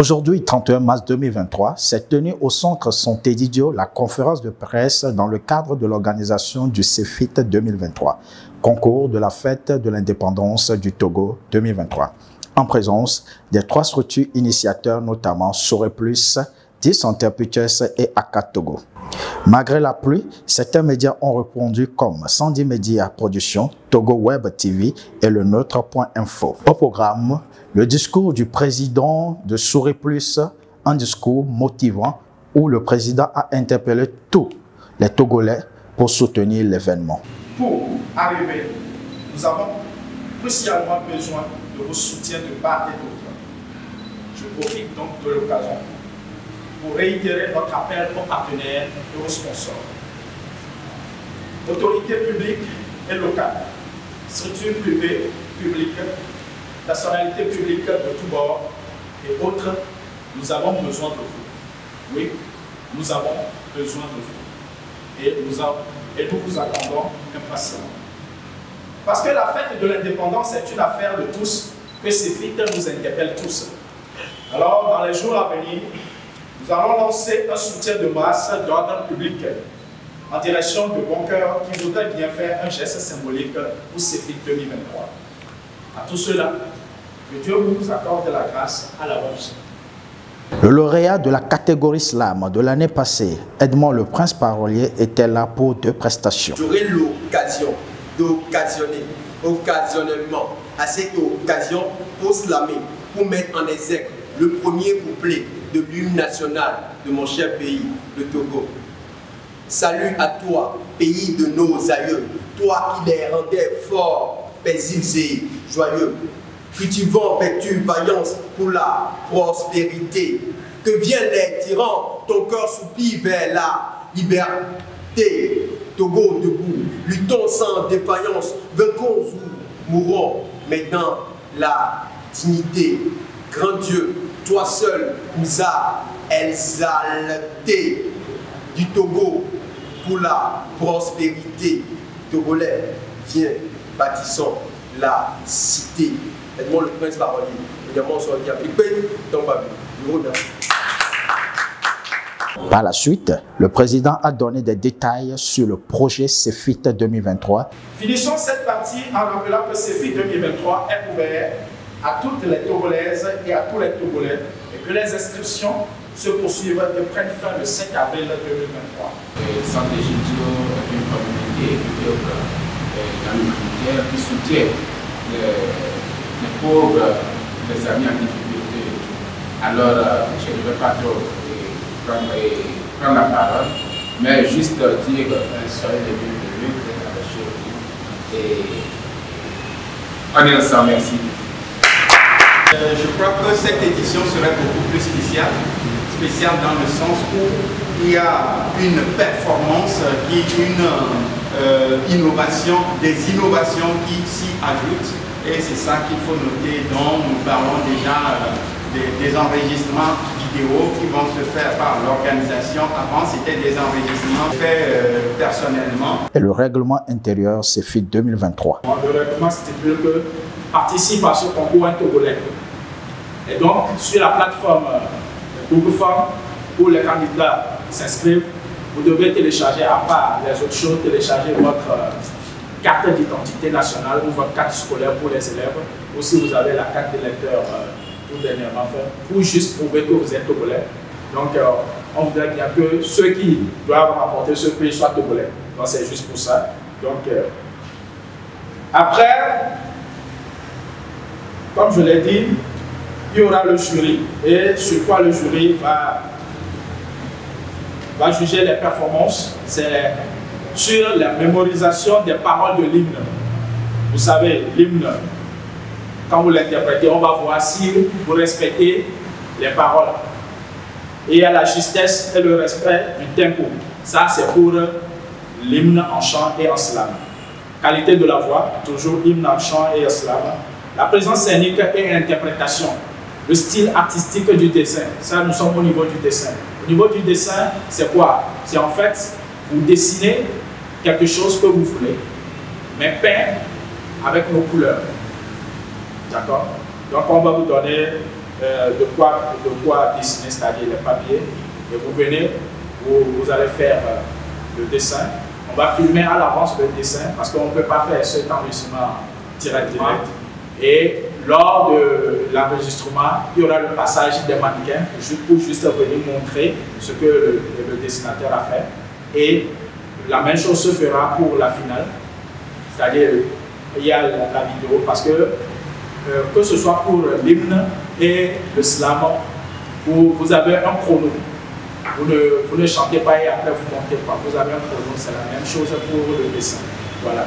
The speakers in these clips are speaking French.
Aujourd'hui, 31 mars 2023, s'est tenue au centre Santé Didio la conférence de presse dans le cadre de l'organisation du CEFIT 2023, concours de la fête de l'indépendance du Togo 2023, en présence des 3 structures initiateurs, notamment Soreplus, 10 Interputers et ACAT Togo. Malgré la pluie, certains médias ont répondu comme 110 Médias Production, Togo Web TV et le Nôtre.info. Au programme, le discours du président de Soreplus, un discours motivant où le président a interpellé tous les Togolais pour soutenir l'événement. Pour arriver, nous avons crucialement besoin de vos soutiens de part et d'autre. Je profite donc de l'occasion pour réitérer notre appel aux partenaires et aux sponsors. Autorités publiques et locales, structures privées, publiques, personnalités publiques de tous bords et autres, nous avons besoin de vous. Oui, nous avons besoin de vous. Et nous vous attendons impatiemment. Parce que la fête de l'indépendance est une affaire de tous, que ces fêtes nous interpellent tous. Alors, dans les jours à venir, nous allons lancer un soutien de masse d'ordre public en direction de bon cœur qui voudraient bien faire un geste symbolique pour ces fêtes 2023. À tous ceux-là, que Dieu vous accorde la grâce à l'avance. Le lauréat de la catégorie slam de l'année passée, Edmond le Prince Parolier, était là pour 2 prestations. J'aurai l'occasion d'occasionner occasionnellement à cette occasion pour slammer, pour mettre en exergue le premier couplet de l'hymne national de mon cher pays, le Togo. Salut à toi, pays de nos aïeux, toi qui les rendais forts, paisibles et joyeux. Cultivant vertu, vaillance pour la prospérité. Que viennent les tyrans, ton cœur soupire vers la liberté. Togo debout, luttons sans défaillance, vainquons ou mourons, mais dans la dignité. Grand Dieu, toi seul nous as exaltés du Togo pour la prospérité. Togolais, viens, bâtissons la cité. Edmond le Prince Parolier, également sur le appliqué dans Babi. Je vous remercie. Par la suite, le président a donné des détails sur le projet CEFIT 2023. Finissons cette partie en rappelant que CEFIT 2023 est ouvert à toutes les Togolaises et à tous les Togolais et que les inscriptions se poursuivent et prennent fin le 7 avril 2023. Santé Didio est une communauté qui œuvre dans l'humanitaire, qui soutient les pauvres, les amis en difficulté. Alors, je ne vais pas trop prendre la parole, mais juste dire soyez les bienvenus et on est ensemble, merci. Je crois que cette édition serait beaucoup plus spéciale dans le sens où il y a une performance qui est une innovation, des innovations qui s'y ajoutent. Et c'est ça qu'il faut noter. Donc nous parlons déjà des enregistrements vidéo qui vont se faire par l'organisation. Avant, c'était des enregistrements faits personnellement. Et le règlement intérieur CEFIT 2023. Le règlement stipule que participe à ce concours un Togolais. Et donc, sur la plateforme Google Form, où les candidats s'inscrivent, vous devez télécharger, à part les autres choses, télécharger votre carte d'identité nationale ou votre carte scolaire pour les élèves, ou si vous avez la carte d'électeur tout dernièrement fait, pour juste prouver que vous êtes Togolais. Donc, on voudrait bien que ceux qui doivent rapporter ce prix soient Togolais. Donc, c'est juste pour ça. Donc, après, comme je l'ai dit, il y aura le jury. Et sur quoi le jury va juger les performances, c'est sur la mémorisation des paroles de l'hymne. Vous savez, l'hymne, quand vous l'interprétez, on va voir si vous respectez les paroles. Et il y a la justesse et le respect du tempo. Ça, c'est pour l'hymne en chant et en slam. Qualité de la voix, toujours hymne en chant et en slam. La présence scénique et l'interprétation. Le style artistique du dessin. Ça, nous sommes au niveau du dessin. Au niveau du dessin, c'est quoi? C'est en fait, vous dessinez quelque chose que vous voulez, mais peint avec nos couleurs. D'accord? Donc, on va vous donner de quoi dessiner, c'est-à-dire les papiers. Et vous venez, vous allez faire le dessin. On va filmer à l'avance le dessin parce qu'on ne peut pas faire cet enregistrement directement. Et lors de l'enregistrement, il y aura le passage des mannequins pour juste venir montrer ce que le dessinateur a fait. Et la même chose se fera pour la finale. C'est-à-dire, il y a la vidéo parce que ce soit pour l'hymne et le slam, vous avez un chrono. Vous ne chantez pas et après vous montez pas. Vous avez un chrono, c'est la même chose pour le dessin. Voilà.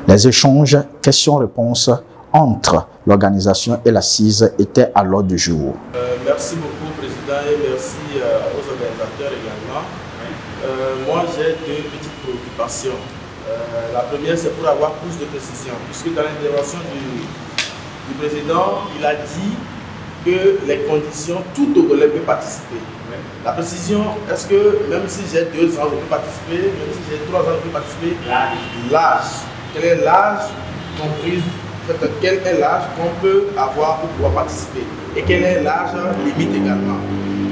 Les échanges, questions-réponses entre l'organisation et l'assise étaient à l'ordre du jour. Merci beaucoup, Président, et merci aux organisateurs également. Moi, j'ai deux petites préoccupations. La première, c'est pour avoir plus de précision, puisque dans l'intervention du Président, il a dit que les conditions, tout Togolais peut participer. La précision, est-ce que même si j'ai 2 ans, je peux participer, même si j'ai 3 ans, je peux participer? L'âge. Quel est l'âge compris? Quel est l'âge qu'on peut avoir pour pouvoir participer? Et quel est l'âge limite également?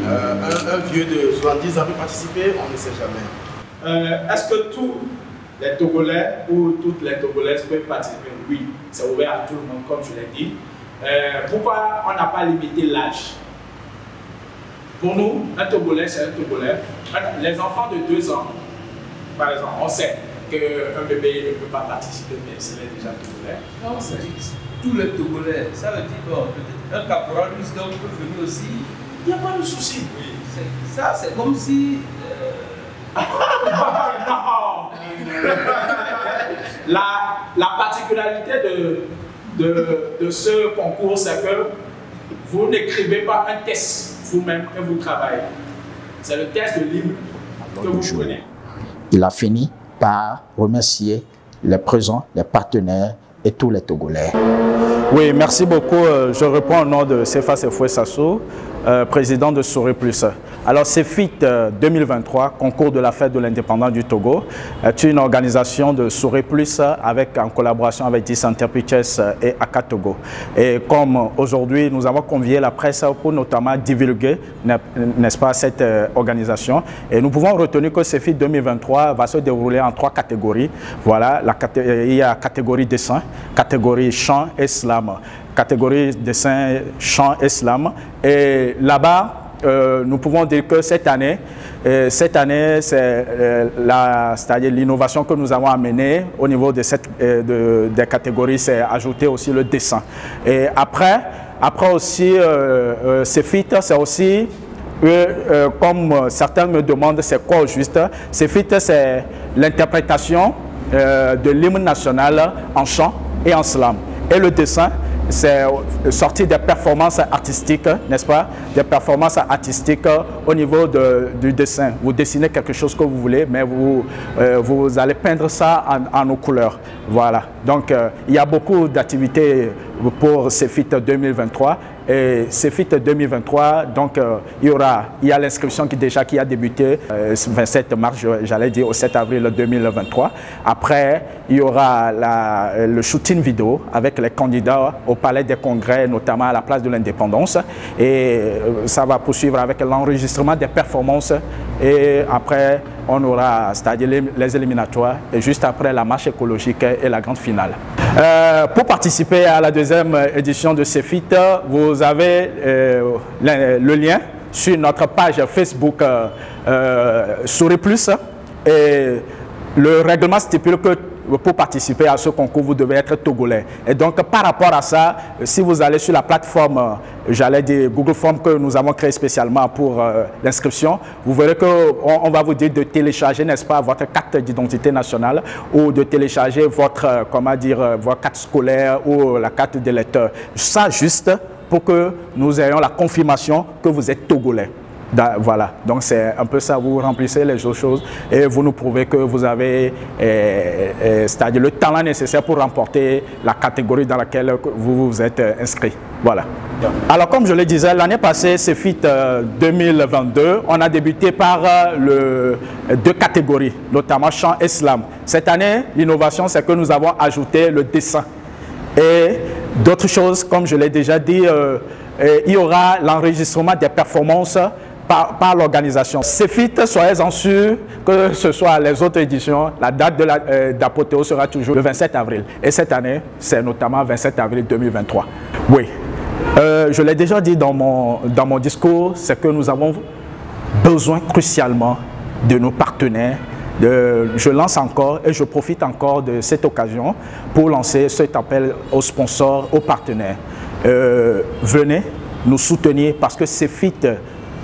Un vieux de 70 ans peut participer, on ne sait jamais. Est-ce que tous les Togolais ou toutes les Togolaises peuvent participer? Oui, c'est ouvert à tout le monde, comme je l'ai dit. Pourquoi on n'a pas limité l'âge? Pour nous, un Togolais, c'est un Togolais. Les enfants de 2 ans, par exemple, on sait qu'un bébé ne peut pas participer, mais s'il est déjà Togolais. Non, c'est tous les Togolais. Ça veut dire, bon, peut-être un caporal, lui, peut venir aussi. Il n'y a pas de souci. Oui. Ça, c'est comme si... Non. La particularité de ce concours, c'est que vous n'écrivez pas un test vous-même et vous travaillez. C'est le test de l'hymne que vous prenez. Il a fini par remercier les présents, les partenaires et tous les Togolais. Oui, merci beaucoup. Je réponds au nom de Sefa Sefoué Sassou, président de Souré Plus. Alors, CEFIT 2023, concours de la fête de l'indépendance du Togo, est une organisation de Souré Plus en collaboration avec 10 Pictures et Aka Togo. Et comme aujourd'hui, nous avons convié la presse pour notamment divulguer, n'est-ce pas, cette organisation. Et nous pouvons retenir que CEFIT 2023 va se dérouler en 3 catégories. Voilà, il y a catégorie dessin, catégorie chant et slam. Catégorie dessin, chant et slam. Et là-bas, nous pouvons dire que cette année c'est-à-dire l'innovation que nous avons amenée au niveau de des catégories, c'est ajouter aussi le dessin. Et après aussi, CEFIT, c'est aussi, comme certains me demandent, c'est quoi au juste? CEFIT, c'est l'interprétation de l'hymne national en chant et en slam. Et le dessin, c'est sortir des performances artistiques, n'est-ce pas? Des performances artistiques au niveau du dessin. Vous dessinez quelque chose que vous voulez, mais vous allez peindre ça en nos couleurs. Voilà. Donc, il y a beaucoup d'activités pour CEFIT 2023. Et CEFIT 2023, donc il y a l'inscription qui a débuté 27 mars, j'allais dire au 7 avril 2023. Après, il y aura le shooting vidéo avec les candidats au Palais des Congrès, notamment à la place de l'Indépendance. Et ça va poursuivre avec l'enregistrement des performances. Et après, on aura, c'est-à-dire les éliminatoires, et juste après la marche écologique et la grande finale. Pour participer à la 2e édition de CEFIT, vous avez le lien sur notre page Facebook Souré Plus. Et le règlement stipule que pour participer à ce concours, vous devez être togolais. Et donc, par rapport à ça, si vous allez sur la plateforme, j'allais dire Google Form que nous avons créé spécialement pour l'inscription, vous verrez qu'on va vous dire de télécharger, n'est-ce pas, votre carte d'identité nationale ou de télécharger votre, votre carte scolaire ou la carte d'électeur. Ça, juste pour que nous ayons la confirmation que vous êtes togolais. Voilà, donc c'est un peu ça, vous remplissez les autres choses et vous nous prouvez que vous avez c'est-à-dire le talent nécessaire pour remporter la catégorie dans laquelle vous vous êtes inscrit. Voilà. Alors comme je le disais, l'année passée, CEFIT 2022, on a débuté par 2 catégories, notamment chant et slam. Cette année, l'innovation, c'est que nous avons ajouté le dessin. Et d'autres choses, comme je l'ai déjà dit, il y aura l'enregistrement des performances par l'organisation. CEFIT, soyez-en sûrs que ce soit les autres éditions, la date d'apothéose sera toujours le 27 avril. Et cette année, c'est notamment 27 avril 2023. Oui, je l'ai déjà dit dans mon discours, c'est que nous avons besoin crucialement de nos partenaires. Je lance encore et je profite encore de cette occasion pour lancer cet appel aux sponsors, aux partenaires. Venez nous soutenir parce que CEFIT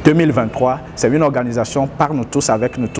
2023, c'est une organisation par nous tous, avec nous tous.